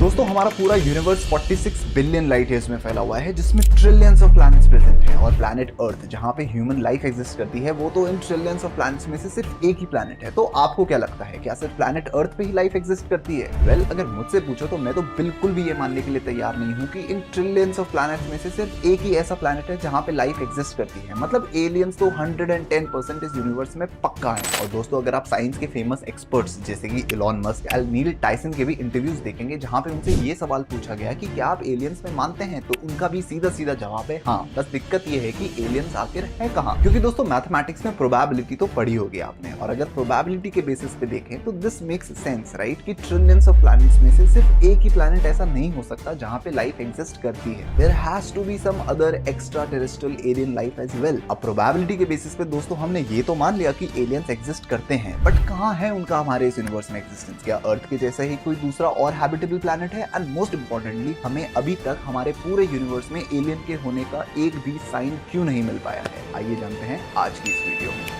दोस्तों हमारा पूरा यूनिवर्स 46 बिलियन लाइट ईयर्स में फैला हुआ है, जिसमें ट्रिलियंस ऑफ प्लैनेट्स प्रेजेंट हैं। और प्लैनेट अर्थ जहां पे ह्यूमन लाइफ एग्जिस्ट करती है, वो तो इन ट्रिलियंस ऑफ प्लैनेट्स में से सिर्फ एक ही प्लैनेट है। तो आपको क्या लगता है, क्या सिर्फ प्लैनेट अर्थ पे ही लाइफ एग्जिस्ट करती है? वेल, अगर मुझसे पूछो तो मैं तो बिल्कुल भी ये मानने के लिए तैयार नहीं हूँ कि इन ट्रिलियंस ऑफ प्लैनेट्स में से सिर्फ एक ही ऐसा प्लैनेट है जहां पे लाइफ एग्जिस्ट करती है। मतलब एलियंस तो 110% इस यूनिवर्स में पक्का है। और दोस्तों, अगर आप साइंस के फेमस एक्सपर्ट्स जैसे कि इलॉन मस्क, नील टाइसन के भी इंटरव्यूज देखेंगे जहां पे उनसे ये सवाल पूछा गया कि क्या आप एलियंस में मानते हैं, तो उनका भी सीधा सीधा जवाब है हाँ। बस दिक्कत ये है कि एलियंस आखिर है कहाँ, क्योंकि दोस्तों मैथमेटिक्स में प्रोबेबिलिटी तो पढ़ी होगी आपने, और अगर प्रोबेबिलिटी के बेसिस पे देखें तो दिस मेक्स सेंस राइट कि ट्रिलियंस ऑफ प्लैनेट्स में से सिर्फ एक ही प्लैनेट ऐसा नहीं हो सकता जहां पे लाइफ एग्जिस्ट करती है। There has to be some other extraterrestrial alien life as well. अब प्रोबेबिलिटी के बेसिस पे दोस्तों हमने ये तो मान लिया कि एलियंस एग्जिस्ट करते हैं, बट कहाँ है उनका हमारे इस यूनिवर्स में एग्जिस्टेंस? क्या अर्थ के जैसा ही कोई दूसरा और हैबिटेबल प्लैनेट है? एंड मोस्ट इंपॉर्टेंटली, हमें अभी तक हमारे पूरे यूनिवर्स में एलियन के होने का एक भी साइन क्यों नहीं मिल पाया है? आइए जानते हैं आज की इस वीडियो में।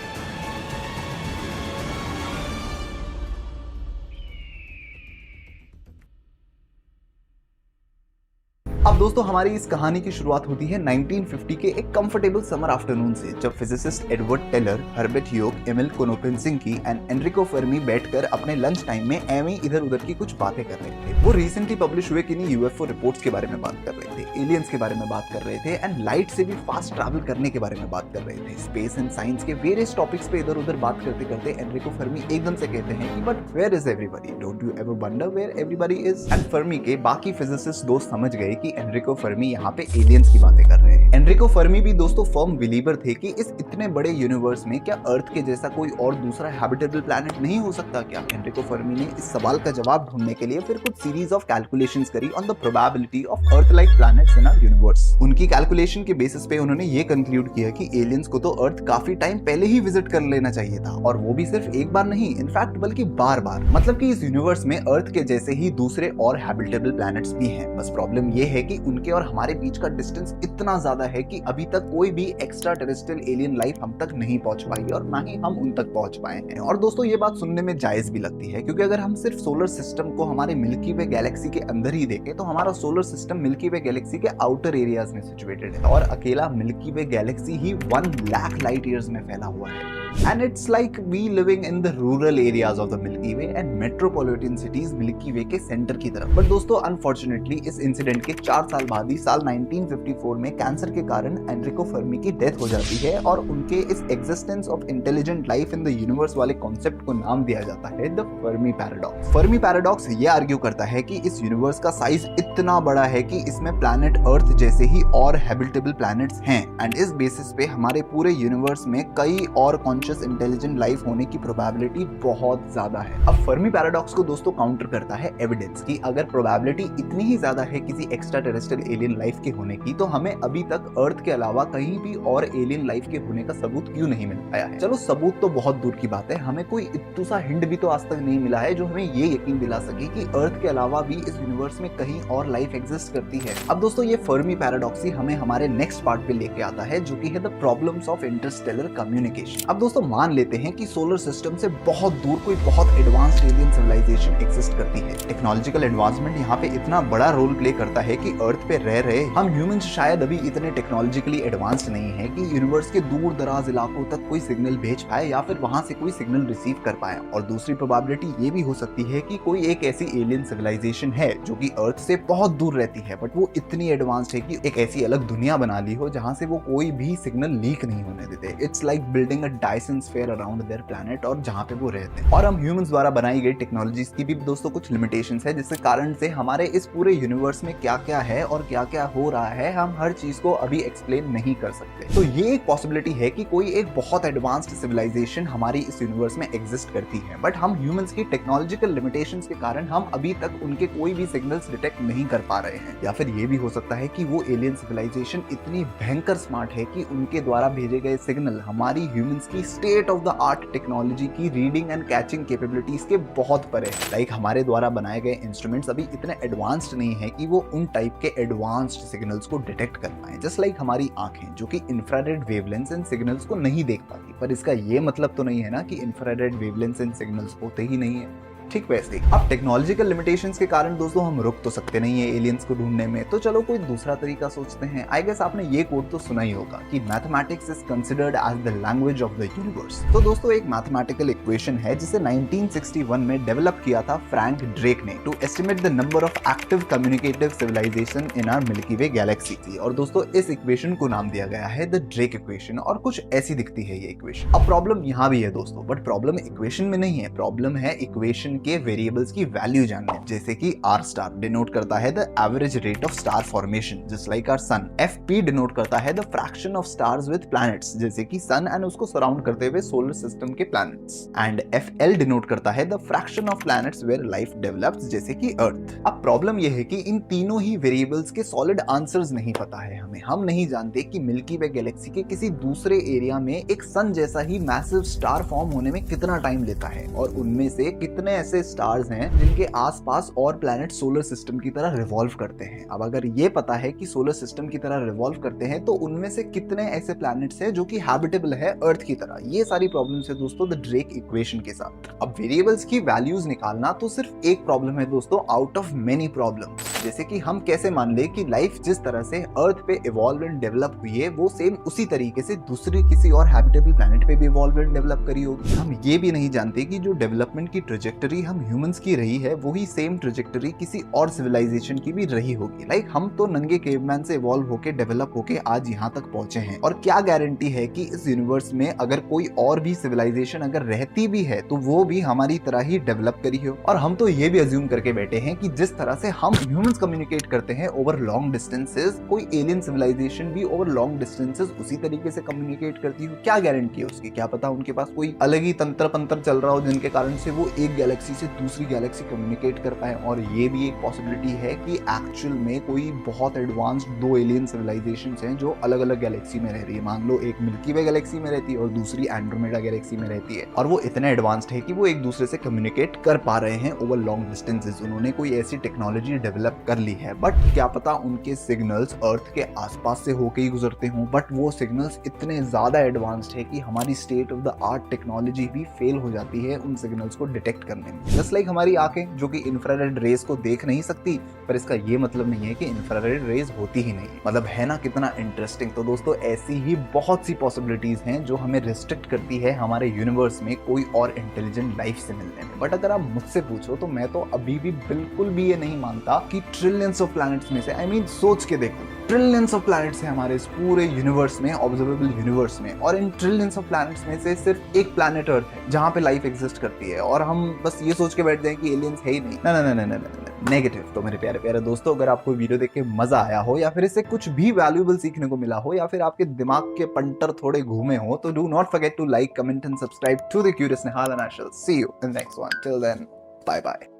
अब दोस्तों हमारी इस कहानी की शुरुआत होती है 1950 के एक कंफर्टेबल समर आफ्टरनून से, जब physicist Edward Teller, Herbert York, Emil Konopinski and Enrico Fermi बैठकर अपने लंच टाइम में एवं इधर उधर की कुछ बातें कर रहे थे। वो रिसेंटली पब्लिश हुए किन्हीं यूएफओ रिपोर्ट्स के बारे में बात कर रहे थे, एलियंस के बारे में बात कर रहे थे, एंड लाइट से भी फास्ट ट्रैवल करने के बारे में बात कर रहे थे। स्पेस एंड साइंस के वेरियस टॉपिक्स पे इधर उधर बात करते करते एनरिको फर्मी एकदम से कहते हैं कि but where is everybody? Don't you ever wonder where everybody is? And Fermi के बाकी फिजिसिस्ट दोस्त समझ गए कि एनरिको फर्मी यहाँ पे एलियंस की बातें कर रहे हैं। एनरिको फर्मी भी दोस्तों फर्म बिलीवर थे कि इस इतने बड़े यूनिवर्स में क्या अर्थ के जैसा कोई और दूसरा हैबिटेबल प्लैनेट नहीं हो सकता क्या? एनरिको फर्मी ने इस सवाल का जवाब ढूंढने के लिए फिर कुछ सीरीज ऑफ कैलकुलेशंस करी on the probability of Earth like planets in our universe. उनकी कैलकुलेशन के बेसिस पे उन्होंने ये कंक्लूड किया कि एलियंस को तो अर्थ काफी टाइम पहले ही विजिट कर लेना चाहिए था, और वो भी सिर्फ एक बार नहीं, इनफैक्ट बल्कि बार बार। मतलब कि इस यूनिवर्स में अर्थ के जैसे ही दूसरे और हैबिटेबल प्लैनेट्स भी हैं। बस प्रॉब्लम ये है कि उनके और हमारे बीच का डिस्टेंस इतना ज्यादा है कि अभी तक कोई भी एक्स्ट्रा टेरेस्ट्रियल एलियन लाइफ हम तक नहीं पहुंच पाई, और ना ही हम उन तक पहुंच पाए हैं। और दोस्तों ये बात सुनने में जायज भी लगती है, क्योंकि अगर हम सिर्फ सोलर सिस्टम को हमारे मिल्की वे गैलेक्सी के अंदर ही देखें तो हमारा solar system milky Way Galaxy के आउटर एरियाज में सिचुएटेड है, और अकेला मिल्की वे गैलेक्सी ही 1 लाख लाइट ईयर्स में फैला हुआ है। And it's like we living in the rural areas of the Milky Way and metropolitan cities Milky Way के सेंटर की तरफ। बट दोस्तों अनफॉर्चुनेटली इस इंसिडेंट के 4 साल बाद ही साल 1954 में कैंसर के कारण एनरिको फर्मी की डेथ हो जाती है, और उनके इस existence of intelligent life in the universe वाले कॉन्सेप्ट को नाम दिया जाता है the Fermi paradox. Fermi paradox ये आर्ग्यू करता है कि इस यूनिवर्स का साइज इतना बड़ा है कि इसमें प्लैनेट अर्थ जैसे ही और हैबिटेबल प्लैनेट्स हैं, एंड इस बेसिस पे हमारे पूरे यूनिवर्स में कई और कॉन्शियस इंटेलिजेंट लाइफ होने की प्रोबेबिलिटी बहुत ज्यादा है। अब फर्मी पैराडॉक्स को दोस्तों काउंटर करता है एविडेंस कि अगर प्रोबेबिलिटी इतनी ही ज्यादा है किसी एक्स्ट्रा टेरेस्ट्रियल एलियन लाइफ के होने की, तो हमें अभी तक अर्थ के अलावा कहीं भी और एलियन लाइफ के होने का सबूत क्यों नहीं मिल पाया है? चलो सबूत तो बहुत दूर की बात है, हमें कोई इतना सा हिंट भी तो आज तक नहीं मिला है जो हमें ये यकीन दिला सके कि अर्थ के अलावा भी इस यूनिवर्स में कहीं और लाइफ एग्जिस्ट करती है। अब दोस्तों ये फर्मी पैराडॉक्स ही हमें हमारे नेक्स्ट पार्ट पे लेके आता है, जो कि है the problems of Interstellar communication. अब दोस्तों मान लेते हैं कि सोलर सिस्टम से बहुत दूर कोई बहुत एडवांस्ड एलियन सिविलाइजेशन एग्जिस्ट करती है। टेक्नोलॉजिकल एडवांसमेंट यहाँ पे इतना बड़ा रोल प्ले करता है कि अर्थ पे रह रहे हम ह्यूमंस शायद अभी इतने टेक्नोलॉजिकली एडवांस्ड नहीं है कि यूनिवर्स के दूर दराज इलाकों तक कोई सिग्नल भेज पाए या फिर वहां से कोई सिग्नल रिसीव कर पाए। और दूसरी प्रोबेबिलिटी ये भी हो सकती है कि कोई एक ऐसी एलियन सिविलाइजेशन है जो कि अर्थ से बहुत दूर रहती है, बट वो इतनी एडवांस्ड है कि एक ऐसी अलग दुनिया बना ली हो जहां से वो कोई भी सिग्नल लीक नहीं होने देते। It's like building a Dyson sphere around their planet, और जहां पे वो रहते हैं। और हम ह्यूमंस द्वारा बनाई गई टेक्नोलॉजीज की भी दोस्तों कुछ लिमिटेशंस है, जिसके कारण से हमारे इस पूरे यूनिवर्स में क्या क्या है और क्या क्या हो रहा है हम हर चीज को अभी एक्सप्लेन नहीं कर सकते। तो ये एक पॉसिबिलिटी है कि कोई एक बहुत एडवांस्ड सिविलाइजेशन हमारी इस यूनिवर्स में एग्जिस्ट करती है, बट हम ह्यूमंस की टेक्नोलॉजिकल लिमिटेशंस के कारण हम अभी तक उनके कोई भी सिग्नल्स डिटेक्ट नहीं कर पा रहे हैं। या फिर ये भी हो सकता है कि वो एलियन सिविलाइजेशन इतनी भयंकर स्मार्ट है कि उनके द्वारा भेजे गए सिग्नल हमारी ह्यूमंस की state of the art technology की रीडिंग एंड कैचिंग कैपेबिलिटीज के बहुत परे है। लाइक हमारे द्वारा बनाए गए इंस्ट्रूमेंट्स अभी इतने एडवांस्ड नहीं है कि वो उन टाइप के एडवांस्ड सिग्नल्स को डिटेक्ट कर पाए। जस्ट लाइक हमारी आंखें जो कि इंफ्रारेड वेवलेंथ्स एंड सिग्नल्स को नहीं देख पाती, पर इसका ये मतलब तो नहीं है ना कि इंफ्रारेड वेवलेंथ्स एंड सिग्नल्स होते ही नहीं है। ठीक वैसे ही अब टेक्नोलॉजिकल लिमिटेशंस के कारण दोस्तों हम रुक तो सकते नहीं है एलियंस को ढूंढने में, तो चलो कोई दूसरा तरीका सोचते हैं। आई गेस आपने ये कोट तो सुना ही होगा कि mathematics is considered as the language of the universe. तो दोस्तों एक मैथमेटिकल इक्वेशन है जिसे 1961 में डेवलप किया था फ्रैंक ड्रेक ने to estimate the number of active communicative civilization in our Milky Way galaxy की। और दोस्तों इस इक्वेशन को नाम दिया गया है द ड्रेक इक्वेशन, और कुछ ऐसी दिखती है ये इक्वेशन। अब प्रॉब्लम यहाँ भी है दोस्तों, बट प्रॉब्लम इक्वेशन में नहीं है, प्रॉब्लम है इक्वेशन के वेरिएबल्स की वैल्यू जानने। जैसे कि आर स्टार डिनोट करता है the average rate of star formation just like our sun. F P denote करता है the fraction of stars with planets, जैसे कि सन एंड उसको सराउंड करते हुए सोलर सिस्टम के planets. And F L denote करता है the fraction of planets where life develops, जैसे कि अर्थ। अब प्रॉब्लम यह है कि इन तीनों ही वेरिएबल्स के सॉलिड आंसर्स नहीं पता है हमें। हम नहीं जानते कि मिल्की वे गैलेक्सी के किसी दूसरे एरिया में एक सन जैसा ही मैसिव स्टार फॉर्म होने में कितना टाइम लेता है, और उनमें से कितने ऐसे स्टार्स हैं जिनके आसपास और प्लैनेट सोलर सिस्टम की तरह रिवॉल्व करते हैं। अब अगर ये पता है कि सोलर सिस्टम की तरह रिवॉल्व करते हैं, तो उनमें से कितने ऐसे प्लैनेट्स हैं जो कि हैबिटेबल है अर्थ की तरह। ये सारी प्रॉब्लम्स है दोस्तों द ड्रेक इक्वेशन के साथ। अब वेरिएबल्स की वैल्यूज निकालना तो सिर्फ एक प्रॉब्लम है दोस्तों आउट ऑफ मेनी प्रॉब्लम्स। जैसे कि हम कैसे मान ले कि लाइफ जिस तरह से अर्थ पे इवॉल्व एंड डेवलप हुई है, वो सेम उसी तरीके से दूसरी किसी और हैबिटेबल प्लैनेट पे भी इवॉल्व एंड डेवलप करी होगी। हम ये भी नहीं जानते कि जो डेवलपमेंट की ट्रेजेक्टरी हम ह्यूमंस की रही है, वही सेम ट्रेजेक्टरी किसी और सिविलाइजेशन की भी रही होगी। लाइक हम तो नंगे केवमैन से इवॉल्व होके डेवलप होके आज यहाँ तक पहुंचे हैं, और क्या गारंटी है कि इस यूनिवर्स में अगर कोई और भी सिविलाइजेशन अगर रहती भी है तो वो भी हमारी तरह ही डेवलप करी हो। और हम तो ये भी अज्यूम करके बैठे हैं कि जिस तरह से हम ह्यूमंस कम्युनिकेट करते हैं ओवर लॉन्ग डिस्टेंसेस, कोई एलियन सिविलाइजेशन भी ओवर लॉन्ग डिस्टेंसेस उसी तरीके से कम्युनिकेट करती हो। क्या गारंटी है उसकी? क्या पता उनके पास कोई अलग ही तंत्र पंत्र चल रहा हो जिनके कारण से वो एक गैलेक्सी से दूसरी गैलेक्सी कम्युनिकेट कर पाए। और ये भी एक पॉसिबिलिटी है कि एक्चुअल में कोई बहुत एडवांस्ड दो एलियन सिविलाइजेशंस हैं जो अलग अलग गैलेक्सी में रह रही है। मान लो एक मिल्की वे गैलेक्सी में रहती है और दूसरी एंड्रोमेडा गैलेक्सी में रहती है, और वो इतने एडवांस्ड है कि वो एक दूसरे से कम्युनिकेट कर पा रहे हैं ओवर लॉन्ग डिस्टेंसेस। उन्होंने कोई ऐसी टेक्नोलॉजी डेवलप कर ली है, बट क्या पता उनके सिग्नल्स अर्थ के आसपास से होके ही गुजरते हों, बट वो सिग्नल्स इतने ज्यादा एडवांस्ड है कि हमारी state of the art technology भी फेल हो जाती है उन सिग्नल्स को डिटेक्ट करने में। जस्ट लाइक हमारी आंखें जो कि इंफ्रारेड रेज को देख नहीं सकती, पर इसका ये मतलब नहीं है कि इंफ्रारेड रेज होती ही नहीं। मतलब है ना कितना इंटरेस्टिंग। तो दोस्तों ऐसी ही बहुत सी पॉसिबिलिटीज हैं जो हमें रिस्ट्रिक्ट करती है हमारे यूनिवर्स में कोई और इंटेलिजेंट लाइफ से मिलने में। बट अगर आप मुझसे पूछो तो मैं तो अभी भी बिल्कुल भी ये नहीं मानता कि ट्रिलियंस ऑफ प्लैनेट्स में से, आई मीन सोच के देखो, ट्रिलियंस ऑफ प्लैनेट्स हैं हमारे इस पूरे यूनिवर्स में, ऑब्जर्वेबल यूनिवर्स में, और इन ट्रिलियंस ऑफ प्लैनेट्स में से सिर्फ एक प्लैनेट अर्थ है जहां पे लाइफ एग्जिस्ट करती है, और हम बस ये सोच के बैठ जाएं कि एलियंस है ही नहीं। ना ना ना ना ना ना, नेगेटिव। तो मेरे प्यारे प्यारे दोस्तों, अगर आपको वीडियो देख के मजा आया हो, या फिर इससे कुछ भी वैल्यूएबल सीखने को मिला हो, या फिर आपके दिमाग के पंटर थोड़े घूमे हो, तो do not forget to like, comment and subscribe to the curious Nihal, and I shall see you in next one. Till then, bye bye.